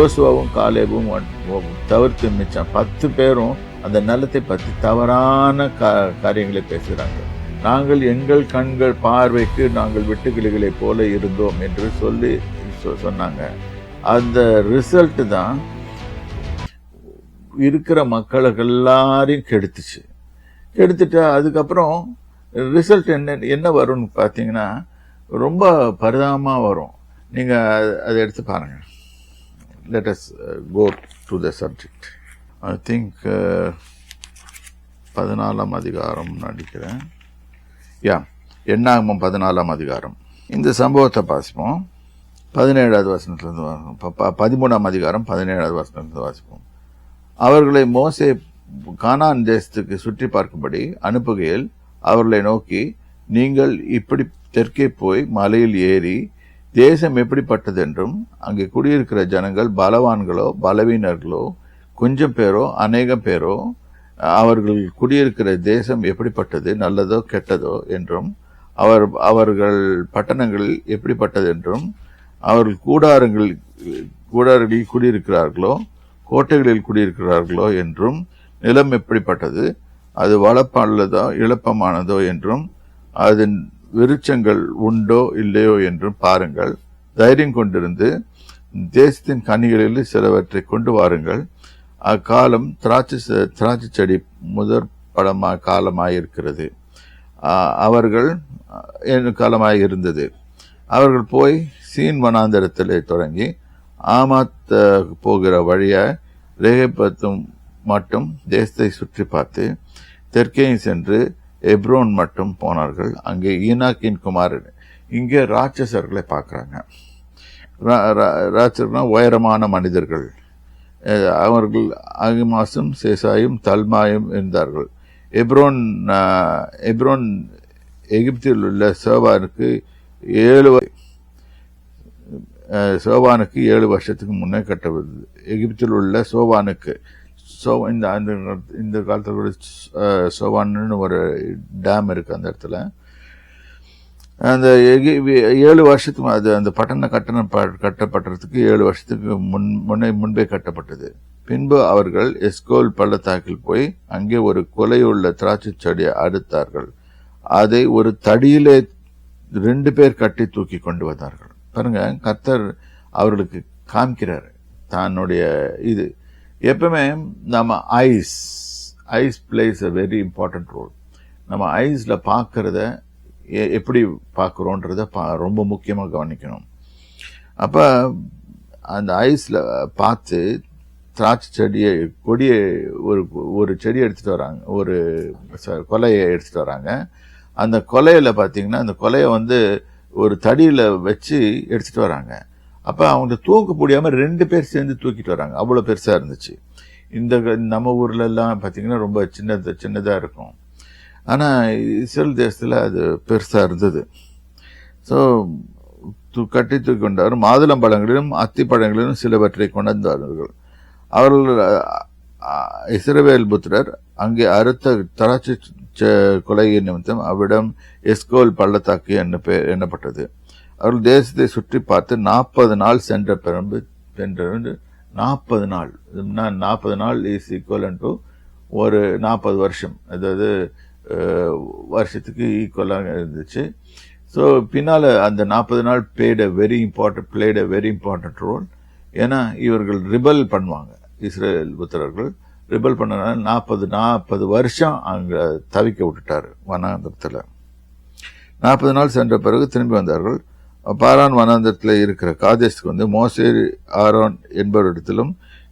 யோசுவாவும் காலேபும் தவிர்த்து மிச்சம் 10 பேரும் அந்த நிலத்தை பற்றி தவறான காரியங்களை பேசுகிறாங்க. நாங்கள் எங்கள் கண்கள் பார்வைக்கு நாங்கள் வெட்டுக்கிளிகளை போல இருந்தோம் என்று சொல்லி சொன்னாங்க. அந்த ரிசல்ட் தான் இருக்கிற மக்களுக்கு எல்லாரையும் கெடுத்துட்டு அதுக்கப்புறம் ரிசல்ட் என்ன வரும்னு பார்த்தீங்கன்னா ரொம்ப பரிதாபமாக வரும். நீங்கள் அதை எடுத்து பாருங்கள். Let us go to the subject. I think 14ஆம் அதிகாரம் நடிக்கிறேன். என்னாகமம் 14ஆம் அதிகாரம். இந்த சம்பவத்தை வாசிப்போம். 17வது வசனத்திலிருந்து 13ஆம் அதிகாரம் 17வது வசனத்திலிருந்து வாசிப்போம். அவர்களை மோசே கானான் தேசத்துக்கு சுற்றி பார்க்கும்படி அனுப்புகையில் அவர்களை நோக்கி, நீங்கள் இப்படி தெற்கே போய் மலையில் ஏறி தேசம் எப்படிப்பட்டது என்றும் அங்கே குடியிருக்கிற ஜனங்கள் பலவான்களோ பலவீனர்களோ கொஞ்சம் பேரோ அநேகம் பேரோ அவர்கள் குடியிருக்கிற தேசம் எப்படிப்பட்டது நல்லதோ கெட்டதோ என்றும் அவர்கள் பட்டணங்கள் எப்படிப்பட்டது என்றும் அவர்கள் கூடாரங்களில் குடியிருக்கிறார்களோ கோட்டைகளில் குடியிருக்கிறார்களோ என்றும் நிலம் எப்படிப்பட்டது அது வளப்பல்லதோ இழப்பமானதோ என்றும் அதன் விருட்சங்கள் உண்டோ இல்லையோ என்றும் பாருங்கள். தைரியம் கொண்டிருந்து தேசத்தின் கனிகளில் சிலவற்றை கொண்டு வாருங்கள். அக்காலம் திராட்சை செடி முதற் காலமாயிருக்கிறது. அவர்கள் காலமாயிருந்தது. அவர்கள் போய் சீன் வனாந்தரத்திலே தொடங்கி ஆமாத் போகிற வழியாய் ரேகபத்தும் மட்டும் தேசத்தை சுற்றி பார்த்து தெற்கேயும் சென்று எப்ரோன் மட்டும் போனார்கள். அங்கே ஈனாக்கின் குமாரன். இங்கே ராட்சசர்களை பார்க்குறாங்க. ராட்சசர்னா உயரமான மனிதர்கள். அவர்கள் அகிமாசும் சேசாயும் தல்மாயும் இருந்தார்கள். எப்ரோன் எகிப்தில் உள்ள சோபானுக்கு 7 வருஷத்துக்கு முன்னே கட்டப்பட்டது. எகிப்தில் உள்ள சோபானுக்கு இந்த காலத்தில் கூட சோவான்னு ஒரு டேம் இருக்கு. அந்த இடத்துல அந்த 7 வருஷத்துக்கு அது அந்த கட்டப்பட்டதுக்கு 7 வருஷத்துக்கு முன்பே கட்டப்பட்டது. பின்பு அவர்கள் எஸ்கோல் பள்ளத்தாக்கில் போய் அங்கே ஒரு கொலையுள்ள திராட்சை செடியை அறுத்தார்கள். அதை ஒரு தடியிலே 2 பேர் கட்டி தூக்கி கொண்டு வந்தார்கள். பாருங்க, கர்த்தர் அவர்களுக்கு காமிக்கிறார் தன்னுடைய இது. எப்பவுமே நம்ம eyes plays a very important role. நம்ம ஐஸ்ல பார்க்கறத எப்படி பார்க்குறோன்றத ரொம்ப முக்கியமாக கவனிக்கணும். அப்போ அந்த ஐஸில் பார்த்து திராட்சை செடியை ஒரு செடியை எடுத்துகிட்டு வராங்க, ஒரு கொலையை எடுத்துகிட்டு வராங்க. அந்த கொலையில் பார்த்தீங்கன்னா அந்த கொலையை ஒரு தடியில் வச்சு எடுத்துகிட்டு வராங்க. அப்போ அவங்க தூக்க முடியாமல் 2 பேர் சேர்ந்து தூக்கிட்டு வராங்க. அவ்வளோ பெருசாக இருந்துச்சு. நம்ம ஊர்லெல்லாம் பார்த்தீங்கன்னா ரொம்ப சின்னதாக இருக்கும். ஆனால் இஸ்ரேல் தேசத்தில் அது பெருசாக இருந்தது. ஸோ கட்டி தூக்கி கொண்டார். மாதுளம்பழங்களிலும் அத்திப்பழங்களிலும் சிலவற்றை கொண்டார்கள். அவர்கள் இஸ்ரவேல் புத்திரர் அங்கே அறுத்த திராட்சை கொலையை நிமித்தம் அவ்விடம் எஸ்கோல் பள்ளத்தாக்கு எண்ணப்பட்டது. அவர்கள் தேசத்தை சுற்றி பார்த்து 40 நாள் சென்ற பிறகு 40 நாள் 40 நாள் இஸ் ஈக்குவலன் டு ஒரு 40 வருஷம். அதாவது வருஷத்துக்கு ஈக்குவலாக இருந்துச்சு. ஸோ பின்னால் அந்த 40 நாள் played a very important role. ஏன்னா இவர்கள் ரிபல் பண்ணுவாங்க. இஸ்ரேல் புத்திரர்கள் ரிபல் பண்ணனால 40 வருஷம் அங்கே தவிக்க விட்டுட்டாரு வனாந்தரத்தில். 40 நாள் சென்ற பிறகு திரும்பி வந்தார்கள். பாரான் வனாந்தரத்தில் இருக்கிற காதேஸ்க்கு மோசே ஆரோன் என்பவரிடத்திலும்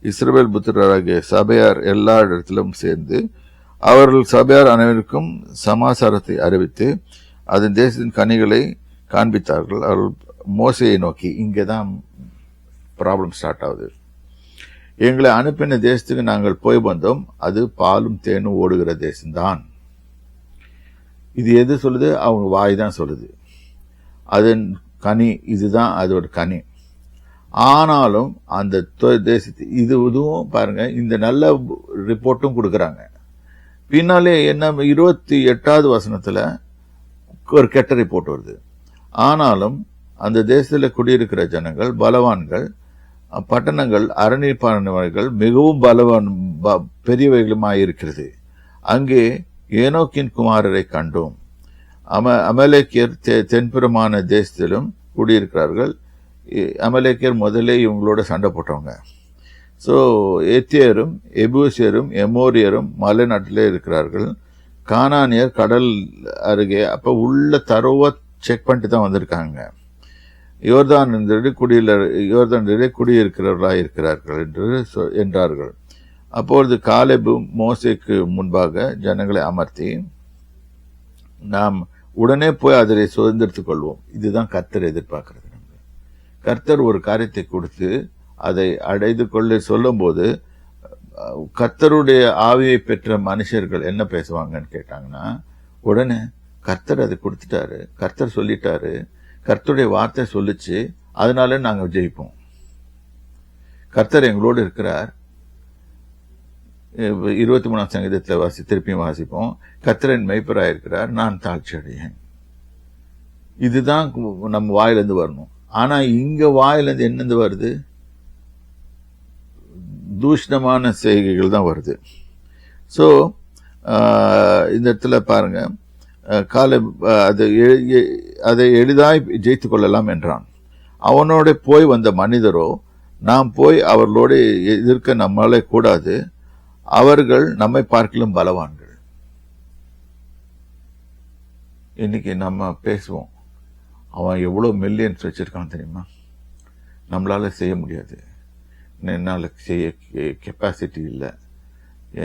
இஸ்ரவேல் புத்திரராகிய சபையார் எல்லா இடத்திலும் சேர்ந்து அவர்கள் சபையார் அனைவருக்கும் சமாசாரத்தை அறிவித்து அதன் தேசத்தின் கனிகளை காண்பித்தார்கள். அவர்கள் மோசையை நோக்கி, இங்கேதான் ப்ராப்ளம் ஸ்டார்ட் ஆகுது. எங்களை அனுப்பின தேசத்துக்கு நாங்கள் போய் வந்தோம். அது பாலும் தேனும் ஓடுகிற தேசம்தான். இது எது சொல்லுது? அவங்க வாய் தான் சொல்லுது. அதன் கனி இதுதான் அதோட கனி. ஆனாலும் அந்த தேசத்து இதுவும் பாருங்க, இந்த நல்ல ரிப்போர்ட்டும் கொடுக்கறாங்க. பின்னாலே என்ன 28வது வசனத்துல ஒரு கெட்ட ரிப்போர்ட் வருது. ஆனாலும் அந்த தேசத்துல குடியிருக்கிற ஜனங்கள் பலவான்கள், பட்டணங்கள் அரணிப்பானவைகள் மிகவும் பெரியவைகளுமாயிருக்கிறது. அங்கே ஏனோக்கின் குமாரரை கண்டோம். அமலேக்கியர் தென்புறமான தேசத்திலும் குடியிருக்கிறார்கள். அமலேக்கியர் முதலே இவங்களோட சண்டை போட்டவங்க. ஸோ எத்தியரும் எபூசியரும் எமோரியரும் மலை நாட்டிலே இருக்கிறார்கள். கானானியர் கடல் அருகே அப்போ உள்ள தரோவா செக் பண்ணிட்டு தான் வந்திருக்காங்க. யோர்தான் குடியிருக்கிறவர்களாக இருக்கிறார்கள் என்றார்கள். அப்பொழுது காலேபு மோசேக்கு முன்பாக ஜனங்களை அமர்த்தி, நாம் உடனே போய் அதை சுதந்திரத்துக் கொள்வோம். இதுதான் கர்த்தர் எதிர்பார்க்கிறது. கர்த்தர் ஒரு காரியத்தை கொடுத்து அதை அடைந்து கொள்ள சொல்லும் போது கர்த்தருடைய ஆவியை பெற்ற மனுஷர்கள் என்ன பேசுவாங்கன்னு கேட்டாங்கன்னா, உடனே கர்த்தர் அதை கொடுத்துட்டாரு, கர்த்தர் சொல்லிட்டாரு, கர்த்தருடைய வார்த்தை சொல்லிச்சு, அதனால நாங்கள் ஜெயிப்போம். கர்த்தர் எங்களோடு இருக்கிறார். 23ஆம் சங்கீதத்தில் திருப்பியும் வாசிப்போம், கர்த்தரின் மெய்ப்பராக இருக்கிறார், நான் தாழ்ச்சி அடையேன். இதுதான் நம்ம வாயிலிருந்து வரணும். ஆனா இங்க வாயிலிருந்து என்னது வருது? தூஷணமான செய்கைகள் தான் வருது. ஸோ இந்த இடத்துல பாருங்க, அதை எளிதாய் ஜெயித்துக் கொள்ளலாம் என்றான். அவனோட போய் வந்த மனிதரோ, நாம் போய் அவர்களோடு எதிர்க்க நம்மளாலே கூடாது, அவர்கள் நம்மை பார்க்கலும் பலவான்கள். இன்னைக்கு நம்ம பேசுவோம், அவன் எவ்வளவு மில்லியன்ஸ் வச்சிருக்கான் தெரியுமா, நம்மளால செய்ய முடியாது, என்னால் செய்ய கெப்பாசிட்டி இல்லை,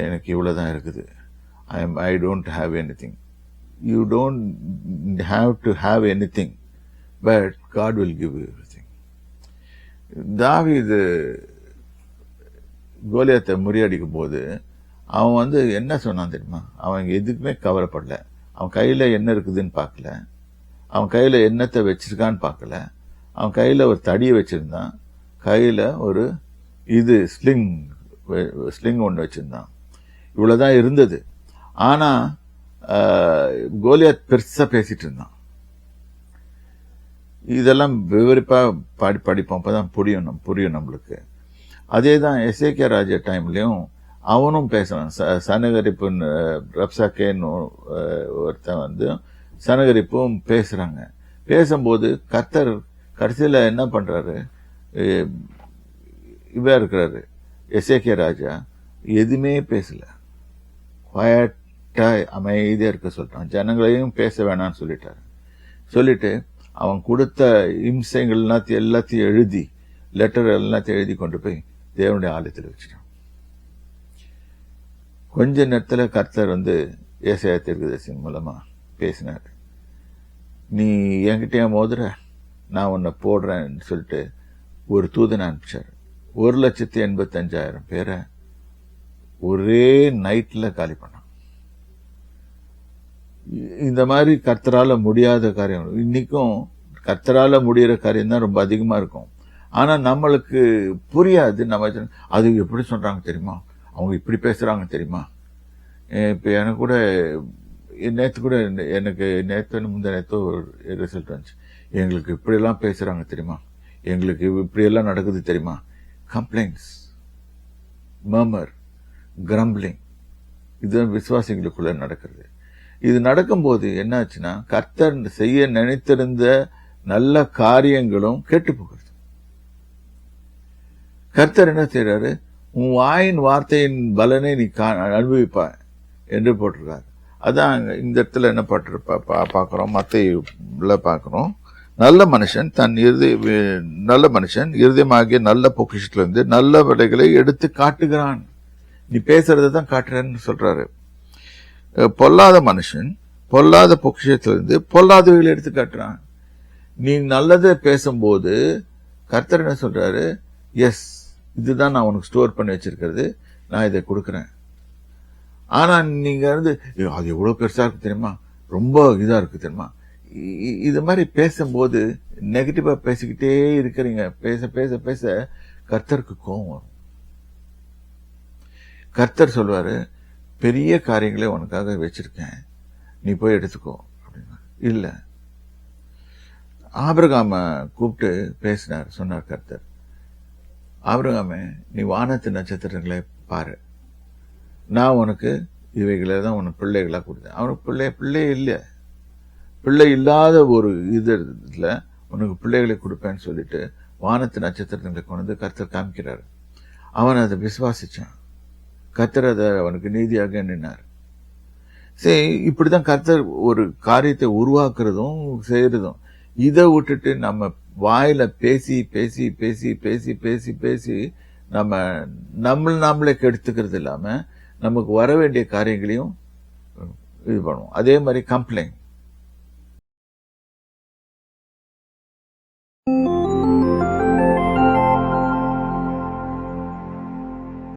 எனக்கு இவ்வளவுதான் இருக்குது, I don't have anything. You don't have to have anything, but God will give you everything. தாவீது கோலியாத்தை முறியடிக்கும் போது அவன் என்ன சொன்னான் தெரியுமா? அவன் எதுக்குமே கவலைப்படல. அவன் கையில என்ன இருக்குதுன்னு பார்க்கல, அவன் கையில என்னத்தை வச்சிருக்கான்னு பார்க்கல. அவன் கையில ஒரு தடியை வச்சிருந்தான், கையில ஒரு ஸ்லிங் ஒன்று வச்சிருந்தான். இவ்வளவுதான் இருந்தது. ஆனா கோலியாத் பெருசா பேசிட்டு இருந்தான். இதெல்லாம் விவரிப்பா படிப்போம், அப்பதான் புரியும் நம்மளுக்கு. அதேதான் எசேக்கியா ராஜா டைம்லயும் அவனும் பேசுறான். சனகரிப்பு ரப்சாக்கேன்னு ஒருத்தன் சனகரிப்பும் பேசுறாங்க. பேசும்போது கர்த்தர் கடைசியில என்ன பண்றாரு, இவா இருக்கிறாரு எசேக்கியா ராஜா, எதுவுமே பேசல, அமைதியா இருக்க சொல்றான். ஜனங்களையும் பேச வேணாம்னு சொல்லிட்டு அவன் கொடுத்த இம்சைகள் எல்லாத்தையும் எழுதி, லெட்டர் எல்லாத்தையும் எழுதி கொண்டு போய் தேவனுடைய ஆலயத்தில் வச்சுட்டான். கொஞ்ச நேரத்துல கர்த்தர் ஏசாயா தீர்க்கதரிசியின் மூலமா பேசினார். நீ என்கிட்ட மோதுற, நான் உன்னை போடுறேன்னு சொல்லிட்டு ஒரு தூதனை அனுப்பிச்சார். 1,85,000 பேரை ஒரே நைட்ல காலி பண்ணான். இந்த மாதிரி கர்த்தரால முடியாத காரியம், இன்னைக்கும் கர்த்தரால முடிகிற காரியம் தான் ரொம்ப அதிகமா இருக்கும். ஆனா நம்மளுக்கு புரியாது. நம்ம அது எப்படி சொல்றாங்க தெரியுமா, அவங்க இப்படி பேசுறாங்க தெரியுமா. இப்ப எனக்கு கூட நேத்து முந்தைய நேத்தோ ரிசல்ட் வந்துச்சு. எங்களுக்கு இப்படி எல்லாம் பேசுறாங்க தெரியுமா, எங்களுக்கு இப்படி எல்லாம் நடக்குது தெரியுமா. கம்ப்ளைண்ட்ஸ், மர்மர், கிரம்பிளிங், இதுதான் விசுவாசிகளுக்குள்ள நடக்கிறது. இது நடக்கும்போது என்னாச்சுன்னா, கர்த்தர் செய்ய நினைத்திருந்த நல்ல காரியங்களும் கெட்டு போகிறது. கர்த்தர் என்ன செய்யறாரு, உன் வாயின் வார்த்தையின் பலனை நீ அனுபவிப்பாய் என்று போட்டிருக்காரு. அதான் இந்த இடத்துல என்ன பாக்குறோம், மத்தேயுல பாக்குறோம். நல்ல மனுஷன் இருதயமாகிய நல்ல பொக்கிஷத்திலிருந்து நல்ல விடைகளை எடுத்து காட்டுகிறான். நீ பேசுறதான் காட்டுறன்னு சொல்றாரு. பொல்லாத மனுஷன் பொல்லாத பொக்கிஷத்திலிருந்து பொல்லாதவைகளை எடுத்து காட்டுறான். நீ நல்லதை பேசும்போது கர்த்தர் என்ன சொல்றாரு, எஸ், இதுதான் நான் உனக்கு ஸ்டோர் பண்ணி வச்சிருக்கிறது, நான் இதை கொடுக்கறேன். ஆனா நீங்க அது எவ்வளவு பெருசா இருக்கு தெரியுமா, ரொம்ப இதா இருக்கு தெரியுமா. இது மாதிரி பேசும்போது நெகட்டிவா பேசிக்கிட்டே இருக்கிறீங்க. பேச பேச பேச கர்த்தருக்கு கோபம் வரும். கர்த்தர் சொல்வாரு, பெரிய காரியங்களே உனக்காக வச்சிருக்கேன், நீ போய் எடுத்துக்கோ அப்படின்னா. இல்ல, ஆபிரகாம கூப்பிட்டு பேசினார், சொன்னார் கர்த்தர், ஆபிரகாமே, நீ வானத்து நட்சத்திரங்களை பாரு, நான் உனக்கு இவைகளை தான் உனக்கு பிள்ளைகளா கொடுத்தேன். அவனுக்கு பிள்ளை இல்லை, பிள்ளை இல்லாத ஒரு இதுல உனக்கு பிள்ளைகளை கொடுப்பேன்னு சொல்லிட்டு வானத்து நட்சத்திரங்களை கொண்டு வந்து கர்த்தர் காமிக்கிறாரு. அவன் அதை விசுவாசிச்சான். கர்த்தர் அதை அவனுக்கு நீதியாக எண்ணினார். சரி, இப்படிதான் கர்த்தர் ஒரு காரியத்தை உருவாக்குறதும் செய்யறதும். இதை விட்டுட்டு நம்ம வாயில பேசி பேசி பேசி பேசி பேசி பேசி நம்மளே கெடுத்துக்கிறது இல்லாம நமக்கு வர வேண்டிய காரியங்களையும் இது பண்ணுவோம். அதே மாதிரி கம்ப்ளைண்ட்,